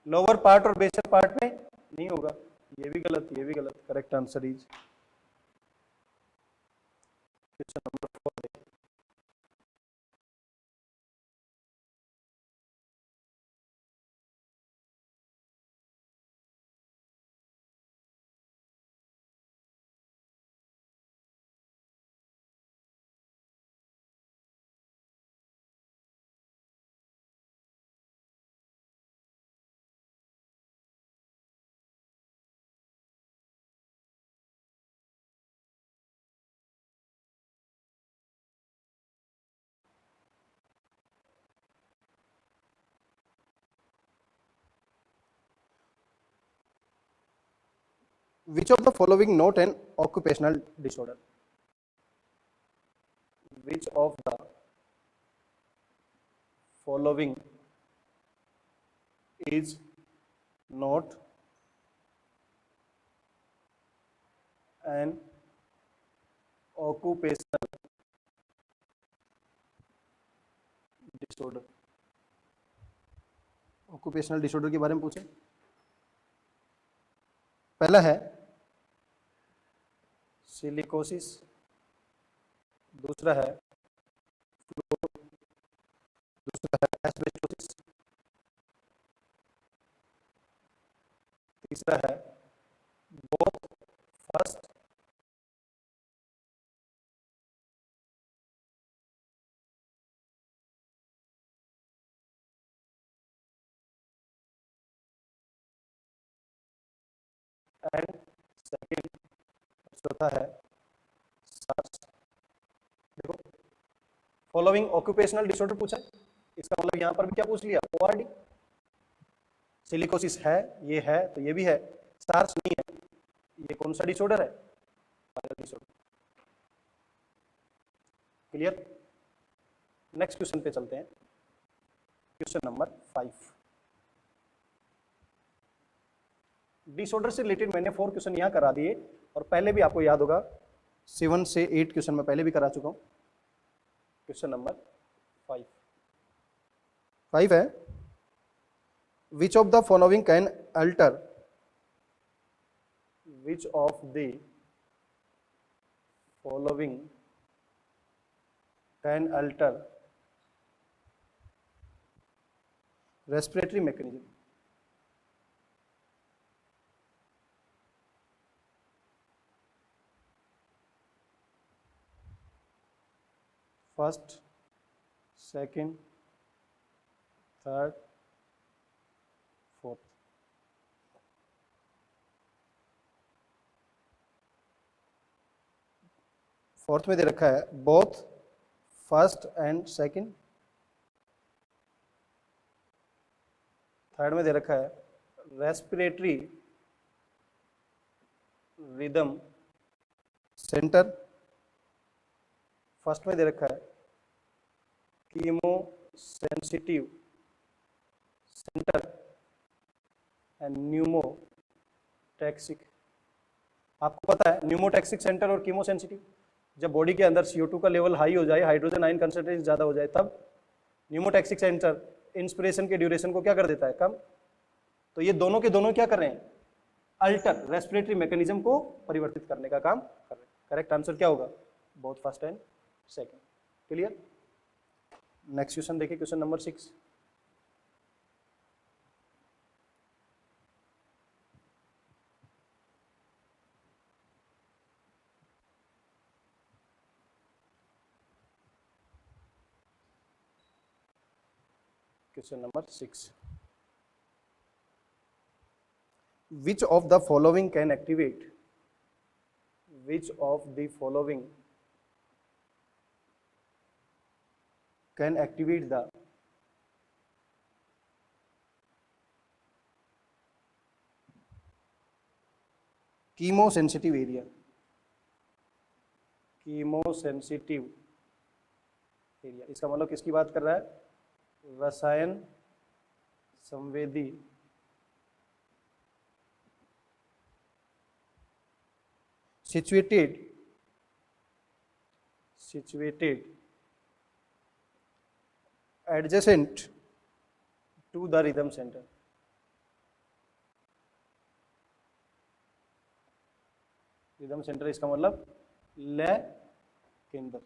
Lower part और बेसर part में नहीं होगा, ये भी गलत, ये भी गलत। Correct answer is question number 4। Which of the following not an occupational disorder? Which of the following is not an occupational disorder? Occupational disorder के बारे में पूछे। पहला है सिलिकोसिस, दूसरा है फ्लोर, दूसरा है एस्बेस्टोसिस, तीसरा है बोथ फर्स्ट, एंड सेकेंड, चौथा है सार्स। देखो फॉलोइंग ऑक्यूपेशनल डिसऑर्डर पूछा है, इसका मतलब यहां पर भी क्या पूछ लिया, ओआरडी। सिलिकोसिस है, ये है तो ये भी है, सार्स नहीं है, ये कौन सा डिसऑर्डर है, viral disorder. Clear. Next question पे चलते हैं, क्वेश्चन नंबर 5। डिसऑर्डर से रिलेटेड मैंने 4 क्वेश्चन यहां करा दिए और पहले भी आपको याद होगा 7 से 8 क्वेश्चन मैं पहले भी करा चुका हूं। क्वेश्चन नंबर 5 है, which of the following can alter, which of the following can alter respiratory mechanism. First, second, third, fourth. Fourth में दे रखा है both first and second, third में दे रखा है रेस्पिरेटरी रिदम सेंटर, फर्स्ट में दे रखा है chemo sensitive centre and pneumotaxic. आपको पता है न्यूमोटैक्सिक सेंटर और कीमो सेंसिटिव, जब बॉडी के अंदर CO2 का लेवल हाई हो जाए, हाइड्रोजन आयन कंसंट्रेशन ज़्यादा हो जाए, तब न्यूमोटैक्सिक सेंटर इंस्पिरेशन के ड्यूरेशन को क्या कर देता है, कम। तो ये दोनों के दोनों क्या कर रहे हैं, अल्टर रेस्पिरेटरी मैकेनिज्म को परिवर्तित करने का काम कर रहे हैं। करेक्ट आंसर क्या होगा, both first and second. Clear. Next question देखिए, question number 6। Question number 6, which of the following can activate, which of the following can activate the chemosensitive area, chemosensitive area। इसका मतलब किसकी बात कर रहा है, रसायन संवेदी situated adjacent to the rhythm center। Rhythm centre, इसका मतलब लय केंद्र।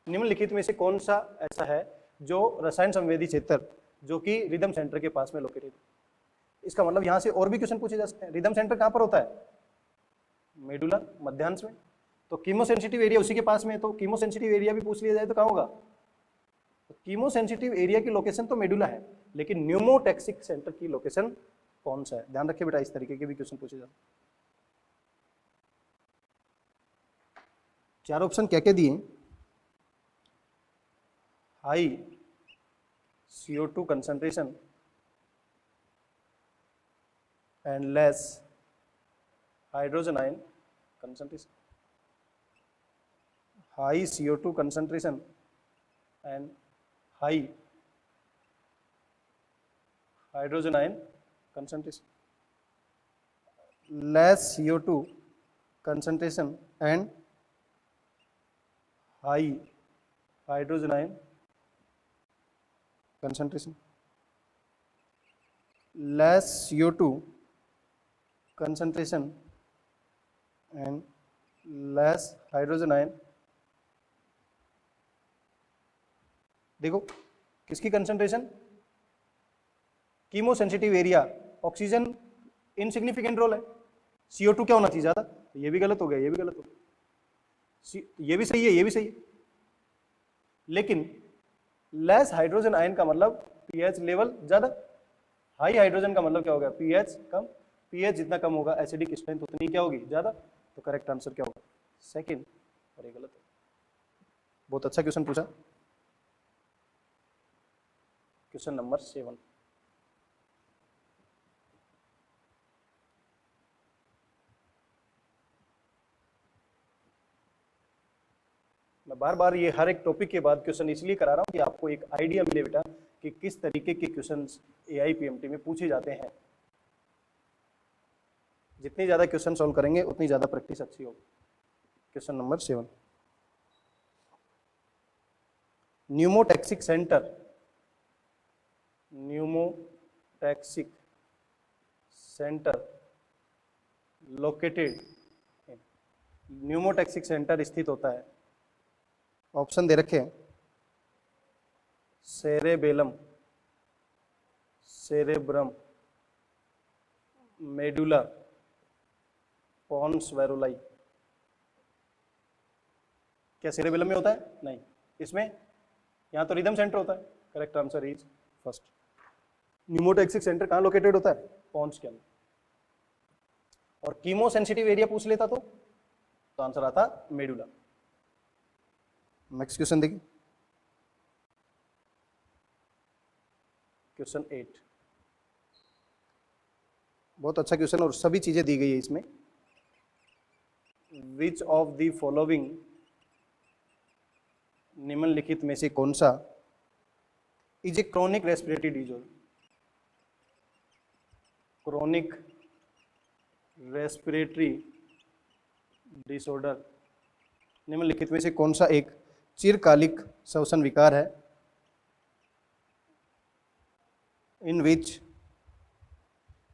निम्नलिखित में से कौन सा ऐसा है जो रसायन संवेदी क्षेत्र जो कि रिदम सेंटर के पास में लोकेटेड है? इसका मतलब यहां से और भी क्वेश्चन पूछे जा सकते हैं। रिदम सेंटर कहां पर होता है? मेडुला, मध्यांश में। तो कीमोसेंसिटिव एरिया उसी के पास में है, तो कीमोसेंसिटिव एरिया भी पूछ लिया जाए तो कहां होगा? तो कीमोसेंसिटिव एरिया की लोकेशन तो मेडुला है, लेकिन न्यूमोटैक्सिक सेंटर की लोकेशन कौन सा है? ध्यान रखिए बेटा, इस तरीके के भी क्वेश्चन पूछे जाते हैं। चार ऑप्शन क्या क्या दिए? High CO2 concentration and less hydrogen ion concentration. High CO2 concentration and high hydrogen ion concentration. Less CO2 concentration and high hydrogen ion concentration. Less CO2 concentration and less hydrogen ion. देखो किसकी concentration? Chemosensitive area, oxygen insignificant role है, CO2 क्या होना चाहिए ज्यादा? ये भी गलत हो गया, ये भी गलत हो गया, ये भी सही है, ये भी सही है, लेकिन लेस हाइड्रोजन आयन का मतलब पीएच लेवल ज्यादा, हाई हाइड्रोजन का मतलब क्या होगा? पीएच कम, पीएच जितना कम होगा एसिडिक स्ट्रेंथ उतनी क्या होगी? ज्यादा। तो करेक्ट आंसर क्या होगा? सेकंड, और ये गलत है। बहुत अच्छा क्वेश्चन पूछा। Question number 7। मैं बार बार ये हर एक टॉपिक के बाद क्वेश्चन इसलिए करा रहा हूं कि आपको एक आइडिया मिले बेटा कि किस तरीके के क्वेश्चंस AIPMT में पूछे जाते हैं। जितनी ज्यादा क्वेश्चन सॉल्व करेंगे उतनी ज्यादा प्रैक्टिस अच्छी होगी। Question number 7, pneumotaxic centre, pneumotaxic centre located, pneumotaxic centre स्थित होता है, ऑप्शन दे रखे हैं, सेरेबेलम, सेरेब्रम, मेडुला, पॉन्स वेरुलाई। क्या सेरेबेलम में होता है? नहीं, इसमें यहां तो रिदम सेंटर होता है। Correct answer is first. Pneumotaxic centre कहां लोकेटेड होता है? पॉन्स के अंदर। और कीमो सेंसिटिव एरिया पूछ लेता तो आंसर आता मेडुला। नेक्स्ट क्वेश्चन देखिए, क्वेश्चन 8। बहुत अच्छा क्वेश्चन और सभी चीजें दी गई है इसमें। विच ऑफ द फॉलोइंग, निम्नलिखित में से कौन सा is a chronic respiratory disorder? Chronic respiratory disorder, निम्नलिखित में से कौन सा एक चिरकालिक श्वसन विकार है in which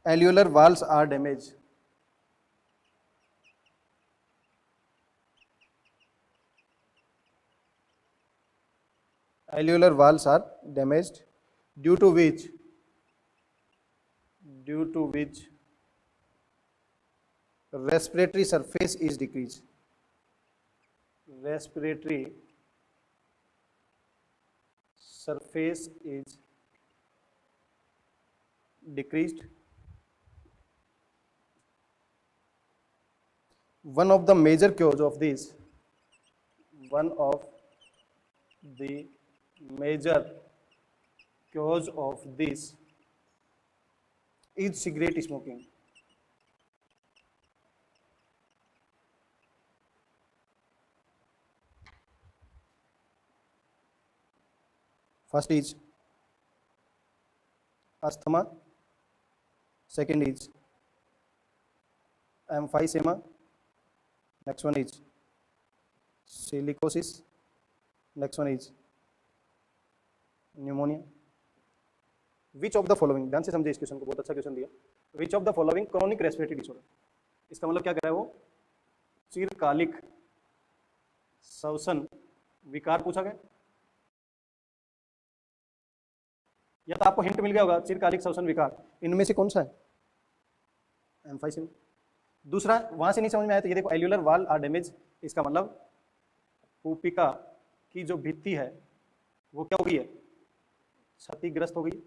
alveolar walls are damaged? Alveolar walls are damaged due to which respiratory surface is decreased. Respiratory surface is decreased. One of the major cause of this, one of the major cause of this is cigarette smoking. First is asthma, second is emphysema, next one is silicosis, next one is pneumonia. Which of the following, ध्यान से समझे इस question को, बहुत अच्छा question दिया। Which of the following chronic respiratory disorder, इसका मतलब क्या कह रहा है वो, चिरकालिक श्वसन विकार पूछा गया, या तो आपको हिंट मिल गया होगा चिरकालिक श्वसन विकार, इनमें से कौन सा है, एम्फाइसीमा। दूसरा वहां से नहीं समझ में आया तो ये देखो, एल्यूलर वाल आर डैमेज, इसका मतलब कूपिका की जो भित्ति है वो क्या हो गई है, क्षतिग्रस्त हो गई।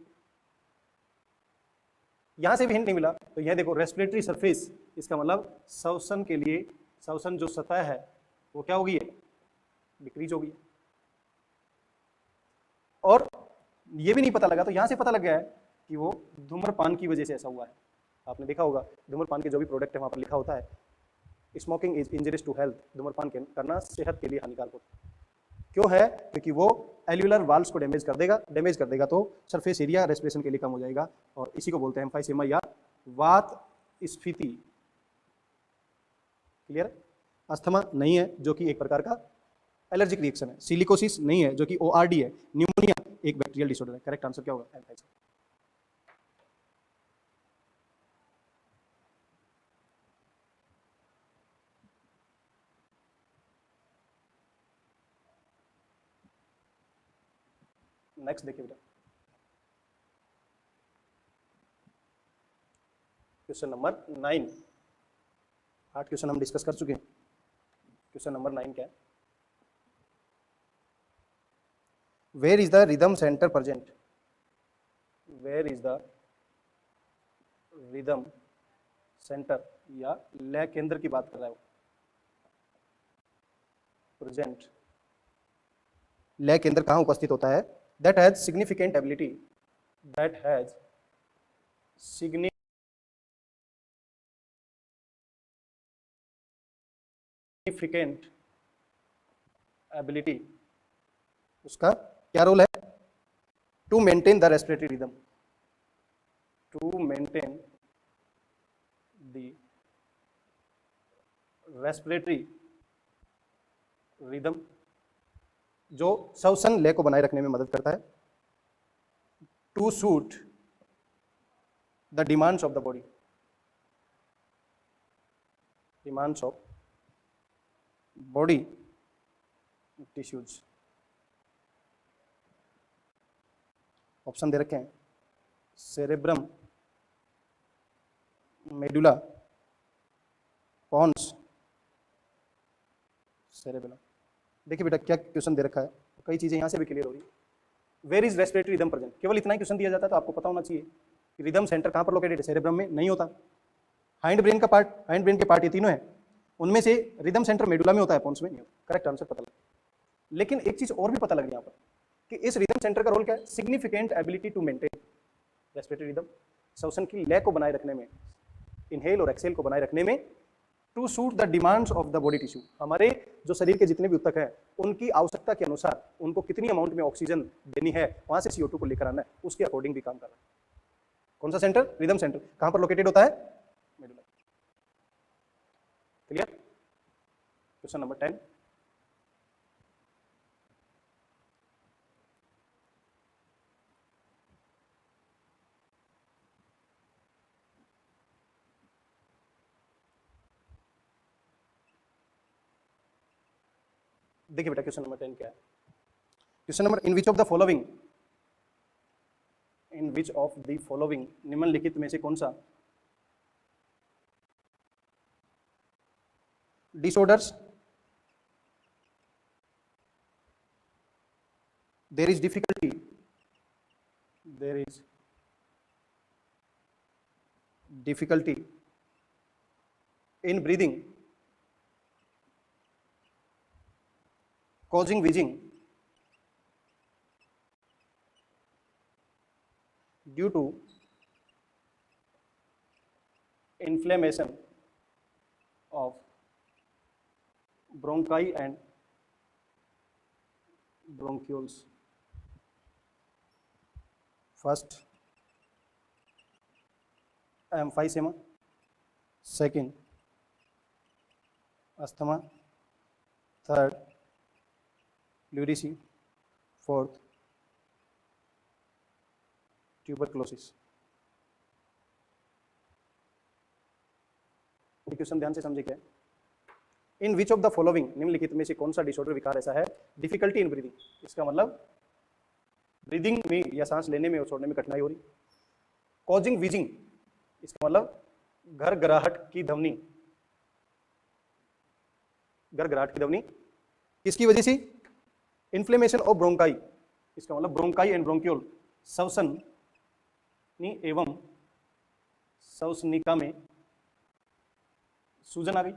यहां से भी हिंट नहीं मिला तो यह देखो, रेस्पिरेटरी सरफेस, इसका मतलब श्वसन के लिए श्वसन जो सतह है वो क्या हो गई है, डिक्रीज हो गई। और ये भी नहीं पता लगा तो यहां से पता लग गया है कि वो धूम्रपान की वजह से ऐसा हुआ है। आपने देखा होगा धूम्रपान के जो भी प्रोडक्ट है वहां पर लिखा होता है smoking is injurious to health, धूम्रपान करना सेहत के लिए हानिकारक होता है। क्यों है, क्योंकि वो एल्यूलर वाल्स को डैमेज कर देगा तो सरफेस एरिया रेस्पिरेशन के लिए कम हो जाएगा, और इसी को बोलते हैं एम्फाइसेमा या वात स्फीति। क्लियर? अस्थमा नहीं है जो कि एक प्रकार का एलर्जिक रिएक्शन है, सिलिकोसिस नहीं है जो कि ओआरडी है, न्यूमोनिया एक बैक्टीरियल डिसऑर्डर है। करेक्ट आंसर क्या होगा, एम्फाइसेमा। नेक्स्ट देखिए बेटा, क्वेश्चन नंबर 9। 8 क्वेश्चन हम डिस्कस कर चुके हैं। क्वेश्चन नंबर 9 क्या है, where is the rhythm centre present, where is the rhythm centre या लय केंद्र की बात कर रहा है वो, प्रेजेंट लय केंद्र कहाँ उपस्थित होता है, that has significant ability, that has significant ability, उसका क्या रोल है, to maintain the respiratory rhythm, to maintain the respiratory rhythm, जो श्वसन लय को बनाए रखने में मदद करता है, to suit the demands of the body, demands of body tissues. Option दे रखे हैं, सेरेब्रम, मेडुला, पॉन्स, सेरेबेलम। देखिए बेटा क्या क्वेश्चन दे रखा है, कई चीजें यहां से भी क्लियर हो रही है। Where is respiratory rhythm present, केवल इतना ही क्वेश्चन दिया जाता है तो आपको पता होना चाहिए कि रिदम सेंटर कहां पर लोकेटेड है, सेरेब्रम में नहीं होता। हाइंड ब्रेन का पार्ट, हाइंड ब्रेन के पार्ट ये तीनों है, उनमें से रिदम सेंटर मेडुला में होता है, पॉन्स में नहीं होता। करेक्ट आंसर पता लगा। लेकिन एक चीज और भी पता लग यहाँ पर कि इस रिदम सेंटर का रोल क्या है, significant ability to maintain respiratory rhythm, श्वसन की लय को बनाए रखने में, इनहेल और एक्सेल को बनाए रखने में, to suit the demands of the body tissue, हमारे जो शरीर के जितने भी ऊतक हैं उनकी आवश्यकता के अनुसार उनको कितनी अमाउंट में ऑक्सीजन देनी है, वहां से CO2 को लेकर आना है, उसके अकॉर्डिंग भी काम कर रहा है। कौन सा सेंटर, रिदम सेंटर, कहां पर लोकेटेड होता है, मेडुला। क्लियर? क्वेश्चन नंबर 10, देखिए बेटा क्वेश्चन नंबर 10 क्या है, question number, in which of the following, in which of the following, निम्नलिखित में से कौन सा disorders there is difficulty in breathing causing wheezing due to inflammation of bronchi and bronchioles. First, emphysema. Second, asthma. Third, pleurisy. Fourth, tuberculosis. Question ध्यान से समझे क्या है। इन विच ऑफ द फॉलोइंग, निम्नलिखित में से कौन सा डिसऑर्डर विकार ऐसा है, डिफिकल्टी इन ब्रीदिंग, इसका मतलब ब्रीदिंग में या सांस लेने में और छोड़ने में कठिनाई हो रही। कॉजिंग वीजिंग, इसका मतलब घरघराहट की ध्वनि, घरघराहट की ध्वनि किसकी वजह से, इन्फ्लेमेशन ऑफ ब्रोंकाई, इसका मतलब ब्रोंकाई एंड ब्रोंक्यूल, श्वसन एवं श्वसनिका में सूजन आ गई।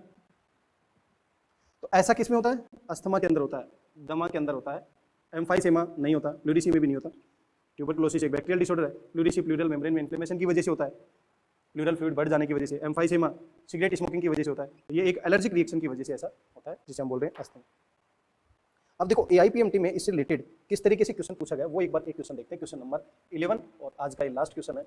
तो ऐसा किसमें होता है, अस्थमा के अंदर होता है, दमा के अंदर होता है, एम्फाइसेमा नहीं होता, प्लूरिसी में भी नहीं होता। ट्यूबरकुलोसिस एक बैक्टीरियल डिसऑर्डर है, प्लूरिसी प्लूरल मेम्ब्रेन में इन्फ्लेमेशन की वजह से होता है, प्लूरल फ्लूइड बढ़ जाने की वजह से, एम्फाइसेमा सिगरेट स्मोकिंग की वजह से होता है। ये एक एलर्जिक रिएक्शन की वजह से ऐसा होता है जिसे हम बोल रहे हैं अस्थमा। अब देखो AIPMT में इससे रिलेटेड किस तरीके से क्वेश्चन पूछा गया वो एक बार एक क्वेश्चन देखते हैं, क्वेश्चन नंबर 11 और आज का ये लास्ट क्वेश्चन है।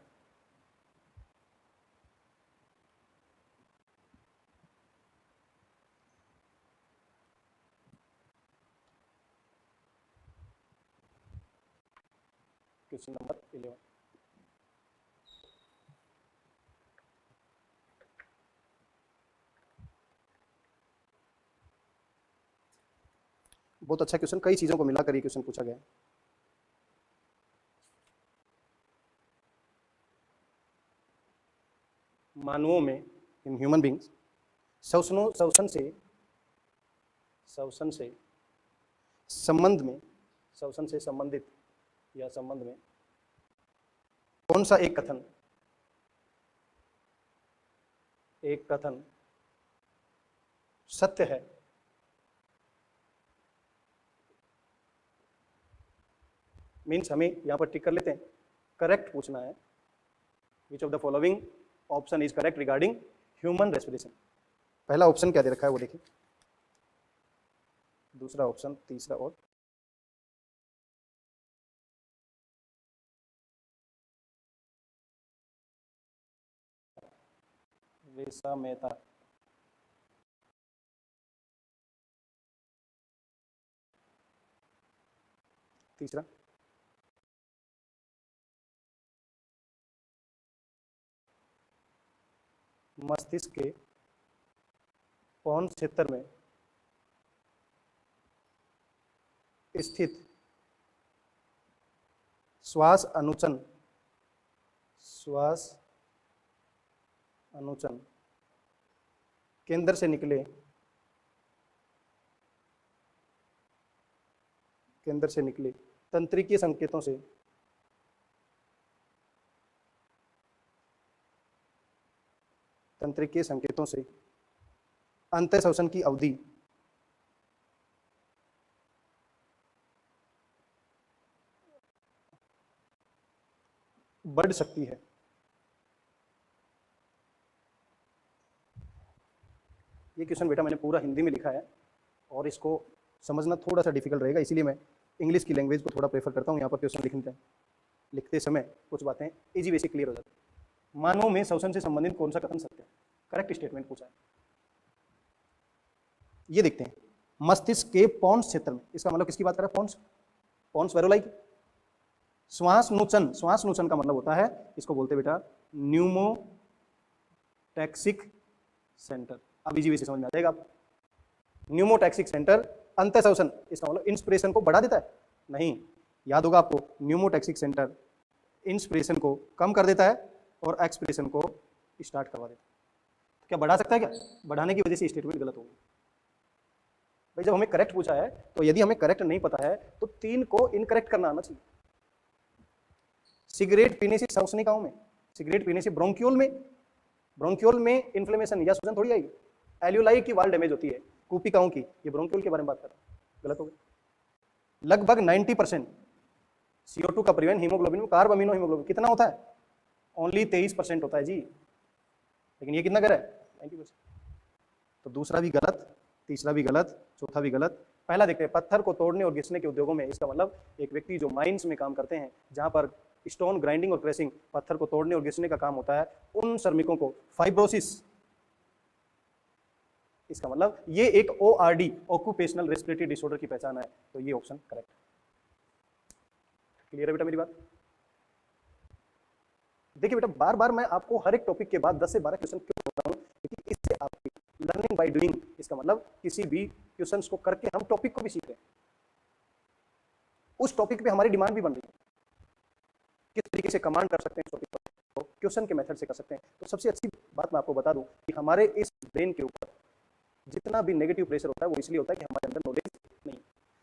क्वेश्चन नंबर 11, बहुत अच्छा क्वेश्चन, कई चीजों को मिलाकर ये क्वेश्चन पूछा गया है। मानवों में, इन ह्यूमन बींग्स, श्वसन से संबंध में, श्वसन से संबंधित या संबंध में कौन सा एक कथन सत्य है, मीन्स हमें यहां पर टिक कर लेते हैं, करेक्ट पूछना है। Which of the following option is correct regarding human respiration. पहला ऑप्शन क्या दे रखा है वो देखिए, दूसरा ऑप्शन, तीसरा और रेशा मेहता, तीसरा मस्तिष्क के कौन क्षेत्र में स्थित श्वास अनुचन केंद्र से निकले तंत्रिकीय संकेतों से अंतः श्वसन की अवधि बढ़ सकती है। ये क्वेश्चन बेटा मैंने पूरा हिंदी में लिखा है और इसको समझना थोड़ा सा डिफिकल्ट रहेगा, इसीलिए मैं इंग्लिश की लैंग्वेज को थोड़ा प्रेफर करता हूँ। यहाँ पर क्वेश्चन लिखते समय कुछ बातें इजी वे से क्लियर हो जाती है। मानव में श्वसन से संबंधित कौन सा कथन सत्य है, करेक्ट स्टेटमेंट पूछा है। ये देखते हैं, मस्तिष्क के पॉन्स क्षेत्र में, इसका मतलब किसकी बात कर रहा है, पॉन्स वेरोलाई। श्वास नूचन का मतलब होता है, इसको बोलते बेटा न्यूमोटैक्सिक सेंटर। अब इजी वे से समझ में आ जाएगा आपको। न्यूमोटैक्सिक सेंटर, अंतः श्वसन, इसका मतलब इंस्पिरेशन को बढ़ा देता है, नहीं, याद होगा आपको, न्यूमोटैक्सिक सेंटर इंस्पिरेशन को कम कर देता है और एक्सपिरेशन को स्टार्ट करवा देता है। तो क्या बढ़ा सकता है, क्या बढ़ाने की वजह से स्टेटमेंट गलत होगी भाई। जब हमें करेक्ट पूछा है तो यदि हमें करेक्ट नहीं पता है तो 3 को इनकरेक्ट करना आना चाहिए। सिगरेट पीने से श्वसनिकाओं में, सिगरेट पीने से ब्रोंक्यूल में इन्फ्लेमेशन या सूजन थोड़ी आएगी। एल्यूलाई की वाल डैमेज होती है, कूपिकाओं की, ये ब्रोंक्यूल के बारे में बात कर रहा है, गलत हो गया। लगभग 90% CO2 का परिवहन हीमोग्लोबिन में, कार्ब अमीनो हीमोग्लोबिन कितना होता है, ओनली 23% होता है जी, लेकिन ये कितना कर रहा है, 90%। तो दूसरा भी गलत, तीसरा भी गलत, चौथा भी गलत। पहला देखते हैं, पत्थर को तोड़ने और घिसने के उद्योगों में, इसका मतलब एक व्यक्ति जो माइंस में काम करते हैं जहां पर स्टोन ग्राइंडिंग और क्रैशिंग, पत्थर को तोड़ने और घिसने का काम होता है, उन श्रमिकों को फाइब्रोसिस, इसका मतलब ये एक ORD, ऑक्यूपेशनल रेस्पिरेटरी डिसऑर्डर की पहचान है। तो ये ऑप्शन करेक्ट। क्लियर है बेटा मेरी बात? देखिए बेटा, बार बार मैं आपको हर एक टॉपिक के बाद 10 से 12 क्वेश्चन क्यों बता रहा हूं, क्योंकि इससे आपकी लर्निंग बाय डूइंग, इसका मतलब किसी भी क्वेश्चंस को करके हम टॉपिक को भी सीख रहे हैं, उस टॉपिक पे हमारी डिमांड भी बन रही है, किस तरीके से कमांड कर सकते हैं इस टॉपिक पर, तो क्वेश्चन के मेथड से कर सकते हैं। तो सबसे अच्छी बात मैं आपको बता दूं कि हमारे इस ब्रेन के ऊपर जितना भी नेगेटिव प्रेशर होता है वो इसलिए होता है कि हमारे अंदर नॉलेज नहीं।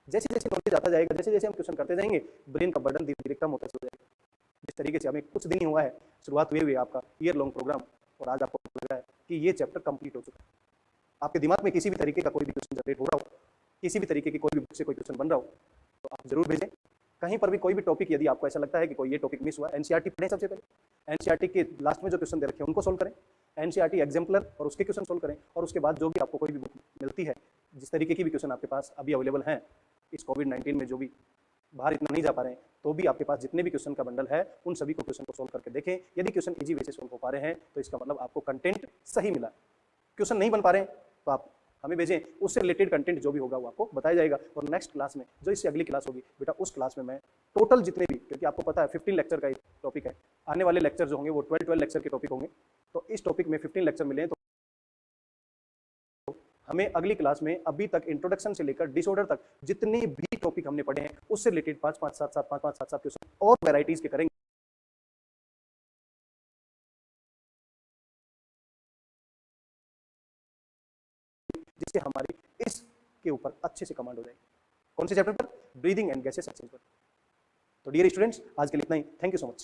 जैसे जैसे नॉलेज आता जाएगा, जैसे जैसे हम क्वेश्चन करते जाएंगे, ब्रेन का बर्डन धीरे धीरे कम होता चला जाएगा। जिस तरीके से हमें कुछ दिन ही हुआ है, शुरुआत हुई है आपका ईयर लॉन्ग प्रोग्राम, और आज आपको लग रहा है कि ये चैप्टर कंप्लीट हो चुका है। आपके दिमाग में किसी भी तरीके का कोई भी क्वेश्चन जनरेट हो रहा हो, किसी भी तरीके की कोई भी बुक से कोई क्वेश्चन बन रहा हो, तो आप जरूर भेजें। कहीं पर भी कोई भी टॉपिक यदि आपको ऐसा लगता है कि कोई ये टॉपिक मिस हुआ, एनसीईआरटी पढ़ें सबसे पहले, एनसीईआरटी के लास्ट में जो क्वेश्चन दे रखे हैं उनको सोल्व करें, एनसीईआरटी एग्जाम्पलर और उसके क्वेश्चन सोल्व करें, और उसके बाद जो भी आपको कोई भी बुक मिलती है, जिस तरीके की भी क्वेश्चन आपके पास अभी अवेलेबल हैं, इस कोविड-19 में जो भी बाहर इतना नहीं जा पा रहे हैं, तो भी आपके पास जितने भी क्वेश्चन का बंडल है, उन सभी को क्वेश्चन को सोल्व करके देखें। यदि क्वेश्चन इजी वे से सोल्व हो पा रहे हैं तो इसका मतलब आपको कंटेंट सही मिला। क्वेश्चन नहीं बन पा रहे हैं तो आप हमें भेजें, उससे रिलेटेड कंटेंट जो भी होगा वो आपको बताया जाएगा। और नेक्स्ट क्लास में, जो इससे अगली क्लास होगी बेटा, उस क्लास में मैं टोटल जितने भी, क्योंकि आपको पता है 15 लेक्चर का एक टॉपिक है, आने वाले लेक्चर जो होंगे वो 12 लेक्चर के टॉपिक होंगे, तो इस टॉपिक में 15 लेक्चर मिले हैं, तो हमें अगली क्लास में अभी तक इंट्रोडक्शन से लेकर डिसऑर्डर तक जितने भी टॉपिक हमने पढ़े हैं उससे रिलेटेड 5-5, 7-7, 5-5, 7-7 क्वेश्चन और वैरायटीज के करेंगे, जिससे हमारी इसके ऊपर अच्छे से कमांड हो जाएगी। कौन से चैप्टर पर? ब्रीदिंग एंड गैसेस एक्सचेंज पर। तो डियर स्टूडेंट्स, आज के लिए इतना ही। Thank you so much.